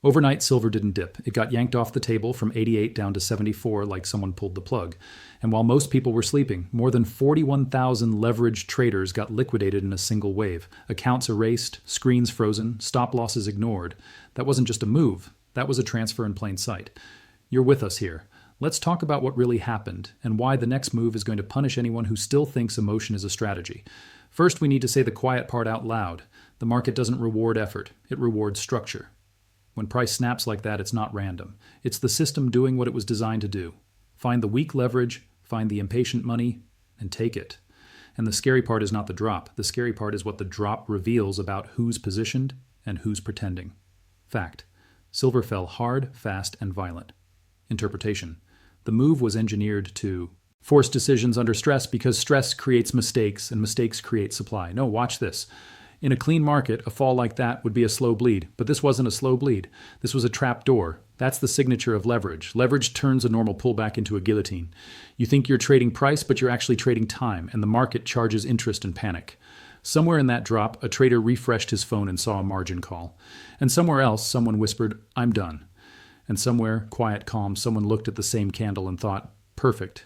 Overnight, silver didn't dip. It got yanked off the table from 88 down to 74 like someone pulled the plug. And while most people were sleeping, more than 41,000 leveraged traders got liquidated in a single wave. Accounts erased, screens frozen, stop losses ignored. That wasn't just a move. That was a transfer in plain sight. You're with us here. Let's talk about what really happened and why the next move is going to punish anyone who still thinks emotion is a strategy. First, we need to say the quiet part out loud. The market doesn't reward effort. It rewards structure. When price snaps like that, it's not random. It's the system doing what it was designed to do. Find the weak leverage, find the impatient money, and take it. And the scary part is not the drop. The scary part is what the drop reveals about who's positioned and who's pretending. Fact. Silver fell hard, fast, and violent. Interpretation. The move was engineered to force decisions under stress because stress creates mistakes and mistakes create supply. No, watch this. In a clean market, a fall like that would be a slow bleed, but this wasn't a slow bleed. This was a trap door. That's the signature of leverage. Leverage turns a normal pullback into a guillotine. You think you're trading price, but you're actually trading time, and the market charges interest and panic. Somewhere in that drop, a trader refreshed his phone and saw a margin call. And somewhere else, someone whispered, "I'm done." And somewhere, quiet, calm, someone looked at the same candle and thought, "Perfect."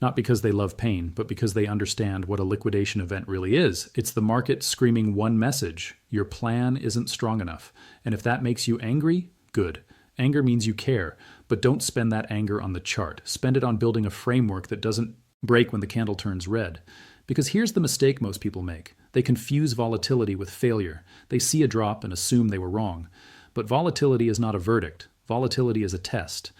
Not because they love pain, but because they understand what a liquidation event really is. It's the market screaming one message: your plan isn't strong enough. And if that makes you angry, good. Anger means you care, but don't spend that anger on the chart. Spend it on building a framework that doesn't break when the candle turns red. Because here's the mistake most people make. They confuse volatility with failure. They see a drop and assume they were wrong. But volatility is not a verdict. Volatility is a test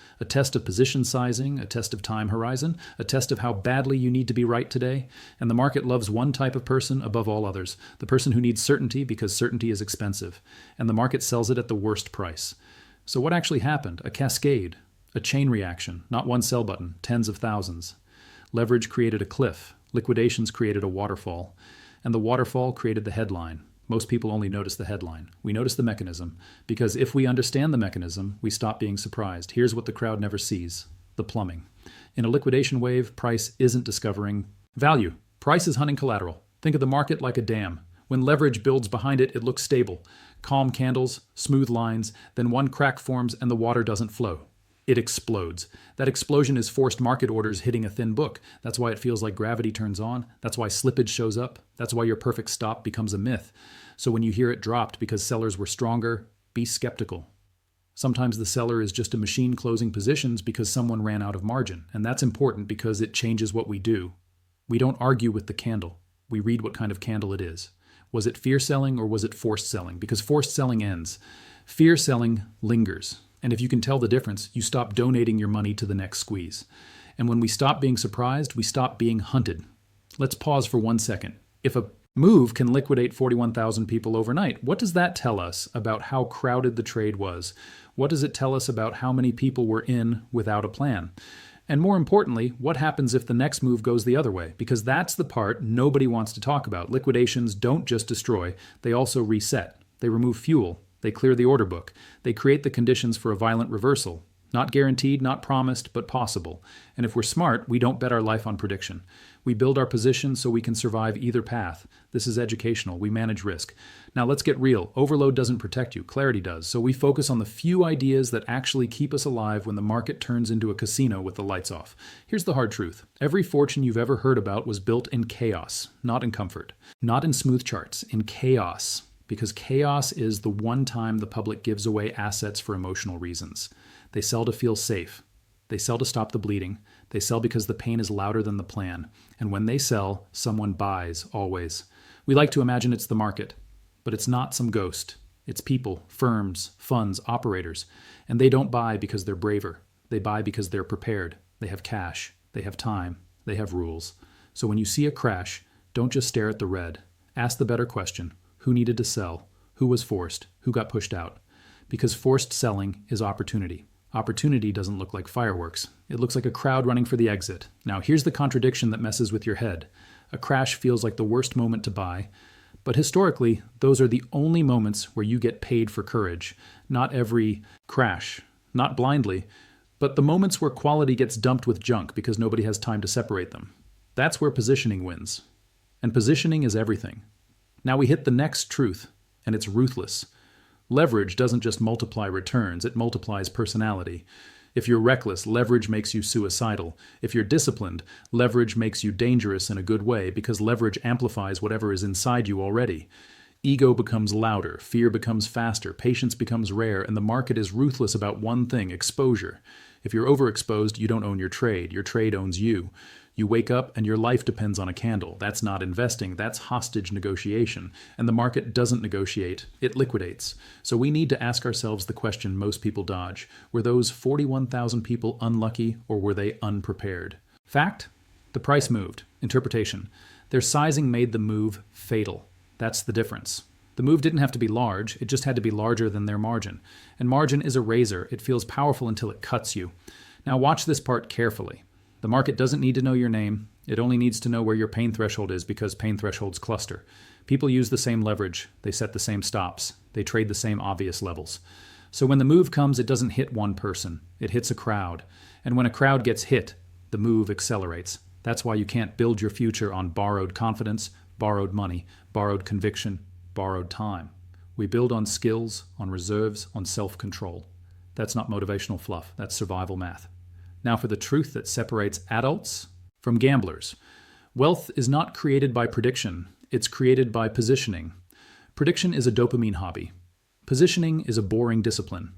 of position sizing, a test of time horizon, a test of how badly you need to be right today. And the market loves one type of person above all others, the person who needs certainty because certainty is expensive. And the market sells it at the worst price. So what actually happened? A cascade, a chain reaction, not one sell button, tens of thousands. Leverage created a cliff. Liquidations created a waterfall. And the waterfall created the headline. Most people only notice the headline. We notice the mechanism, because if we understand the mechanism, we stop being surprised. Here's what the crowd never sees: the plumbing. In a liquidation wave, price isn't discovering value. Price is hunting collateral. Think of the market like a dam. When leverage builds behind it, it looks stable. Calm candles, smooth lines, then one crack forms and the water doesn't flow. It explodes. That explosion is forced market orders hitting a thin book. That's why it feels like gravity turns on. That's why slippage shows up. That's why your perfect stop becomes a myth. So when you hear it dropped because sellers were stronger, be skeptical. Sometimes the seller is just a machine closing positions because someone ran out of margin. And that's important because it changes what we do. We don't argue with the candle. We read what kind of candle it is. Was it fear selling or was it forced selling? Because forced selling ends. Fear selling lingers. And if you can tell the difference, you stop donating your money to the next squeeze. And when we stop being surprised, we stop being hunted. Let's pause for 1 second. If a move can liquidate 41,000 people overnight, what does that tell us about how crowded the trade was? What does it tell us about how many people were in without a plan? And more importantly, what happens if the next move goes the other way? Because that's the part nobody wants to talk about. Liquidations don't just destroy, they also reset. They remove fuel. They clear the order book. They create the conditions for a violent reversal. Not guaranteed, not promised, but possible. And if we're smart, we don't bet our life on prediction. We build our position so we can survive either path. This is educational. We manage risk. Now let's get real. Overload doesn't protect you. Clarity does. So we focus on the few ideas that actually keep us alive when the market turns into a casino with the lights off. Here's the hard truth. Every fortune you've ever heard about was built in chaos, not in comfort. Not in smooth charts, in chaos. Because chaos is the one time the public gives away assets for emotional reasons. They sell to feel safe. They sell to stop the bleeding. They sell because the pain is louder than the plan. And when they sell, someone buys, always. We like to imagine it's the market, but it's not some ghost. It's people, firms, funds, operators. And they don't buy because they're braver. They buy because they're prepared. They have cash. They have time. They have rules. So when you see a crash, don't just stare at the red. Ask the better question. Who needed to sell? Who was forced? Who got pushed out? Because forced selling is opportunity. Opportunity doesn't look like fireworks. It looks like a crowd running for the exit. Now, here's the contradiction that messes with your head. A crash feels like the worst moment to buy, but historically, those are the only moments where you get paid for courage. Not every crash, not blindly, but the moments where quality gets dumped with junk because nobody has time to separate them. That's where positioning wins. And positioning is everything. Now we hit the next truth, and it's ruthless. Leverage doesn't just multiply returns, it multiplies personality. If you're reckless, leverage makes you suicidal. If you're disciplined, leverage makes you dangerous in a good way because leverage amplifies whatever is inside you already. Ego becomes louder, fear becomes faster, patience becomes rare, and the market is ruthless about one thing: exposure. If you're overexposed, you don't own your trade owns you. You wake up and your life depends on a candle. That's not investing, that's hostage negotiation. And the market doesn't negotiate, it liquidates. So we need to ask ourselves the question most people dodge. Were those 41,000 people unlucky, or were they unprepared? Fact? The price moved. Interpretation: their sizing made the move fatal. That's the difference. The move didn't have to be large, it just had to be larger than their margin. And margin is a razor. It feels powerful until it cuts you. Now watch this part carefully. The market doesn't need to know your name. It only needs to know where your pain threshold is, because pain thresholds cluster. People use the same leverage. They set the same stops. They trade the same obvious levels. So when the move comes, it doesn't hit one person. It hits a crowd. And when a crowd gets hit, the move accelerates. That's why you can't build your future on borrowed confidence, borrowed money, borrowed conviction, borrowed time. We build on skills, on reserves, on self-control. That's not motivational fluff. That's survival math. Now for the truth that separates adults from gamblers. Wealth is not created by prediction. It's created by positioning. Prediction is a dopamine hobby. Positioning is a boring discipline.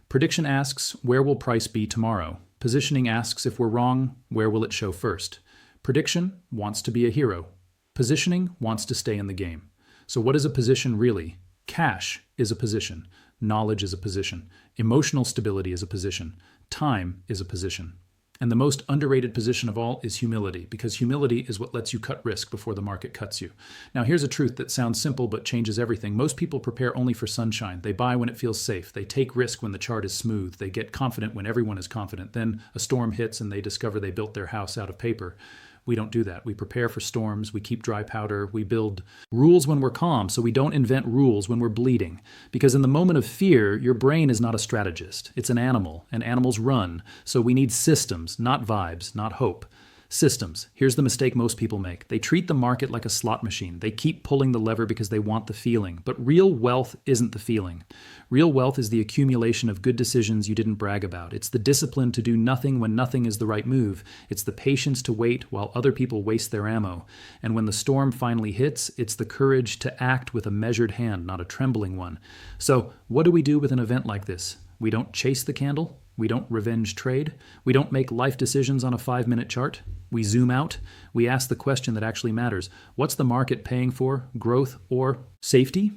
Prediction asks, where will price be tomorrow? Positioning asks, if we're wrong, where will it show first? Prediction wants to be a hero. Positioning wants to stay in the game. So what is a position really? Cash is a position. Knowledge is a position. Emotional stability is a position. Time is a position. And the most underrated position of all is humility, because humility is what lets you cut risk before the market cuts you. Now here's a truth that sounds simple but changes everything. Most people prepare only for sunshine. They buy when it feels safe. They take risk when the chart is smooth. They get confident when everyone is confident. Then a storm hits and they discover they built their house out of paper. We don't do that. We prepare for storms, we keep dry powder, we build rules when we're calm, so we don't invent rules when we're bleeding. Because in the moment of fear, your brain is not a strategist. It's an animal, and animals run. So we need systems, not vibes, not hope. Systems. Here's the mistake most people make. They treat the market like a slot machine. They keep pulling the lever because they want the feeling. But real wealth isn't the feeling. Real wealth is the accumulation of good decisions you didn't brag about. It's the discipline to do nothing when nothing is the right move. It's the patience to wait while other people waste their ammo. And when the storm finally hits, it's the courage to act with a measured hand, not a trembling one. So what do we do with an event like this? We don't chase the candle. We don't revenge trade. We don't make life decisions on a 5-minute chart. We zoom out. We ask the question that actually matters. What's the market paying for? Growth or safety?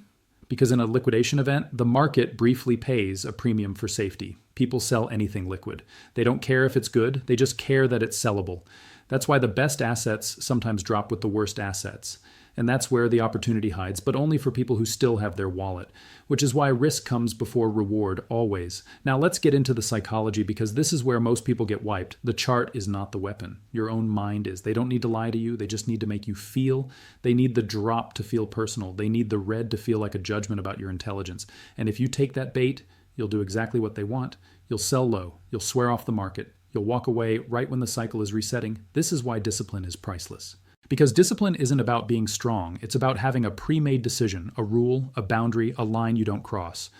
Because in a liquidation event, the market briefly pays a premium for safety. People sell anything liquid. They don't care if it's good. They just care that it's sellable. That's why the best assets sometimes drop with the worst assets. And that's where the opportunity hides, but only for people who still have their wallet, which is why risk comes before reward always. Now let's get into the psychology, because this is where most people get wiped. The chart is not the weapon. Your own mind is. They don't need to lie to you. They just need to make you feel. They need the drop to feel personal. They need the red to feel like a judgment about your intelligence. And if you take that bait, you'll do exactly what they want. You'll sell low. You'll swear off the market. You'll walk away right when the cycle is resetting. This is why discipline is priceless. Because discipline isn't about being strong. It's about having a pre-made decision, a rule, a boundary, a line you don't cross.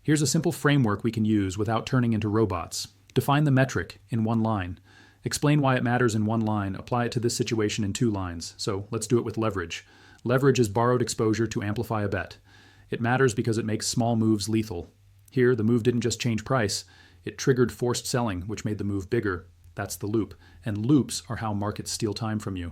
Here's a simple framework we can use without turning into robots. Define the metric in one line. Explain why it matters in one line. Apply it to this situation in 2 lines. So let's do it with leverage. Leverage is borrowed exposure to amplify a bet. It matters because it makes small moves lethal. Here, the move didn't just change price. It triggered forced selling, which made the move bigger. That's the loop. And loops are how markets steal time from you.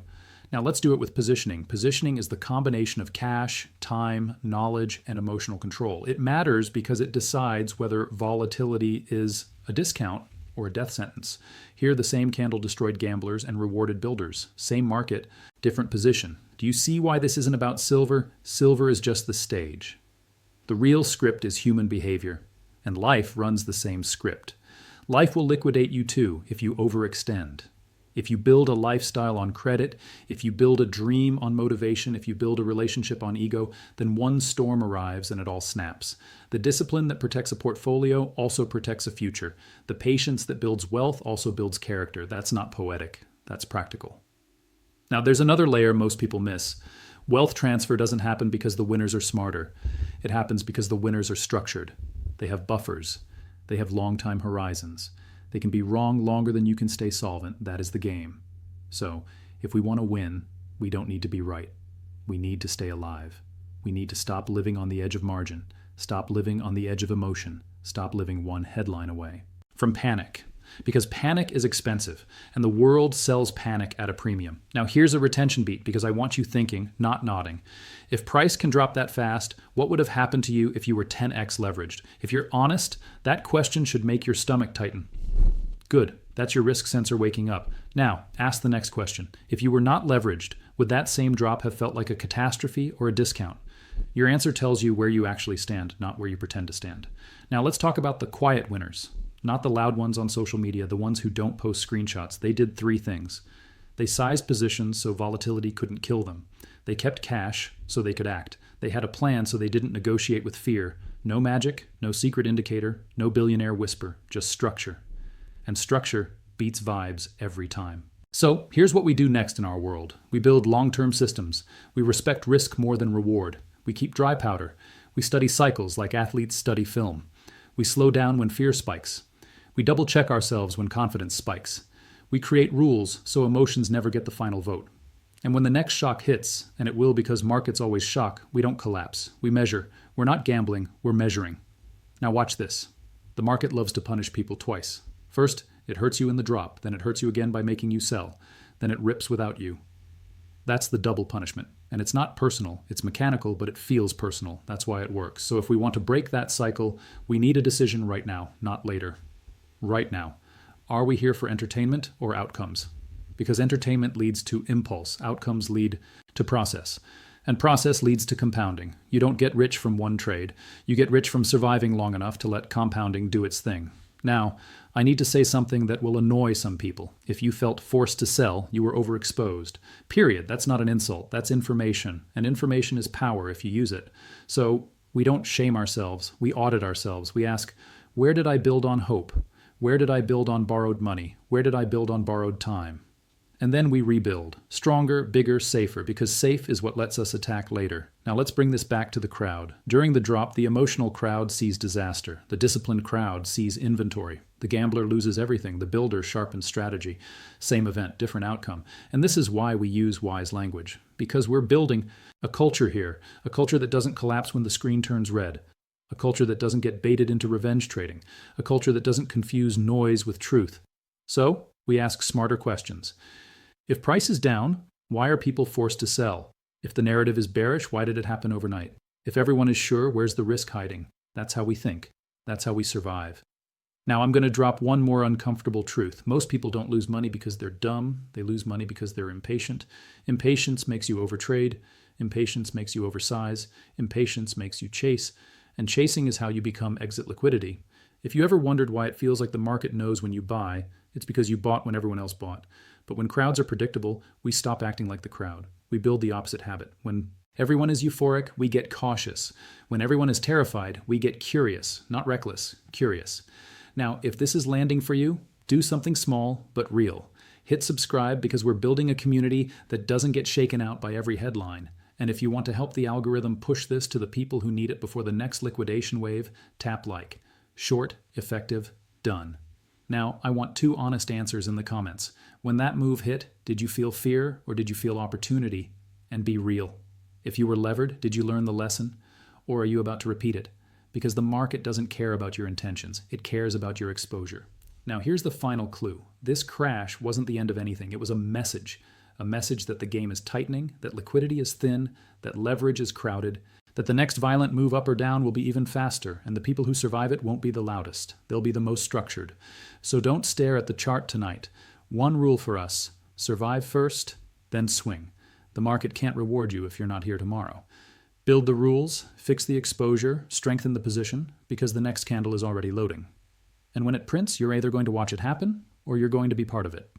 Now let's do it with positioning. Positioning is the combination of cash, time, knowledge, and emotional control. It matters because it decides whether volatility is a discount or a death sentence. Here, the same candle destroyed gamblers and rewarded builders. Same market, different position. Do you see why this isn't about silver? Silver is just the stage. The real script is human behavior, and life runs the same script. Life will liquidate you too if you overextend. If you build a lifestyle on credit, if you build a dream on motivation, if you build a relationship on ego, then one storm arrives and it all snaps. The discipline that protects a portfolio also protects a future. The patience that builds wealth also builds character. That's not poetic. That's practical. Now, there's another layer most people miss. Wealth transfer doesn't happen because the winners are smarter. It happens because the winners are structured. They have buffers. They have long time horizons. They can be wrong longer than you can stay solvent. That is the game. So, if we want to win, we don't need to be right. We need to stay alive. We need to stop living on the edge of margin. Stop living on the edge of emotion. Stop living one headline away. From panic. Because panic is expensive, and the world sells panic at a premium. Now here's a retention beat, because I want you thinking, not nodding. If price can drop that fast, what would have happened to you if you were 10x leveraged? If you're honest, that question should make your stomach tighten. Good, that's your risk sensor waking up. Now, ask the next question. If you were not leveraged, would that same drop have felt like a catastrophe or a discount? Your answer tells you where you actually stand, not where you pretend to stand. Now let's talk about the quiet winners. Not the loud ones on social media, the ones who don't post screenshots. They did 3 things. They sized positions so volatility couldn't kill them. They kept cash so they could act. They had a plan so they didn't negotiate with fear. No magic, no secret indicator, no billionaire whisper, just structure. And structure beats vibes every time. So here's what we do next in our world. We build long-term systems. We respect risk more than reward. We keep dry powder. We study cycles like athletes study film. We slow down when fear spikes. We double-check ourselves when confidence spikes. We create rules so emotions never get the final vote. And when the next shock hits, and it will because markets always shock, we don't collapse. We measure. We're not gambling, we're measuring. Now watch this. The market loves to punish people twice. First, it hurts you in the drop, then it hurts you again by making you sell, then it rips without you. That's the double punishment. And it's not personal, it's mechanical, but it feels personal. That's why it works. So if we want to break that cycle, we need a decision right now, not later. Right now. Are we here for entertainment or outcomes? Because entertainment leads to impulse, outcomes lead to process, and process leads to compounding. You don't get rich from one trade. You get rich from surviving long enough to let compounding do its thing. Now, I need to say something that will annoy some people. If you felt forced to sell, you were overexposed. Period. That's not an insult. That's information. And information is power if you use it. So we don't shame ourselves. We audit ourselves. We ask, where did I build on hope? Where did I build on borrowed money? Where did I build on borrowed time? And then we rebuild. Stronger, bigger, safer, because safe is what lets us attack later. Now let's bring this back to the crowd. During the drop, the emotional crowd sees disaster. The disciplined crowd sees inventory. The gambler loses everything. The builder sharpens strategy. Same event, different outcome. And this is why we use wise language. Because we're building a culture here. A culture that doesn't collapse when the screen turns red. A culture that doesn't get baited into revenge trading. A culture that doesn't confuse noise with truth. So, we ask smarter questions. If price is down, why are people forced to sell? If the narrative is bearish, why did it happen overnight? If everyone is sure, where's the risk hiding? That's how we think. That's how we survive. Now, I'm going to drop one more uncomfortable truth. Most people don't lose money because they're dumb. They lose money because they're impatient. Impatience makes you overtrade. Impatience makes you oversize. Impatience makes you chase. And chasing is how you become exit liquidity. If you ever wondered why it feels like the market knows when you buy, it's because you bought when everyone else bought. But when crowds are predictable, we stop acting like the crowd. We build the opposite habit. When everyone is euphoric, we get cautious. When everyone is terrified, we get curious. Not reckless, curious. Now, if this is landing for you, do something small but real. Hit subscribe because we're building a community that doesn't get shaken out by every headline. And if you want to help the algorithm push this to the people who need it before the next liquidation wave, tap like. Short, effective, done. Now, I want 2 honest answers in the comments. When that move hit, did you feel fear or did you feel opportunity? And be real. If you were levered, did you learn the lesson? Or are you about to repeat it? Because the market doesn't care about your intentions. It cares about your exposure. Now, here's the final clue. This crash wasn't the end of anything. It was a message. A message that the game is tightening, that liquidity is thin, that leverage is crowded, that the next violent move up or down will be even faster, and the people who survive it won't be the loudest. They'll be the most structured. So don't stare at the chart tonight. One rule for us: survive first, then swing. The market can't reward you if you're not here tomorrow. Build the rules, fix the exposure, strengthen the position, because the next candle is already loading. And when it prints, you're either going to watch it happen, or you're going to be part of it.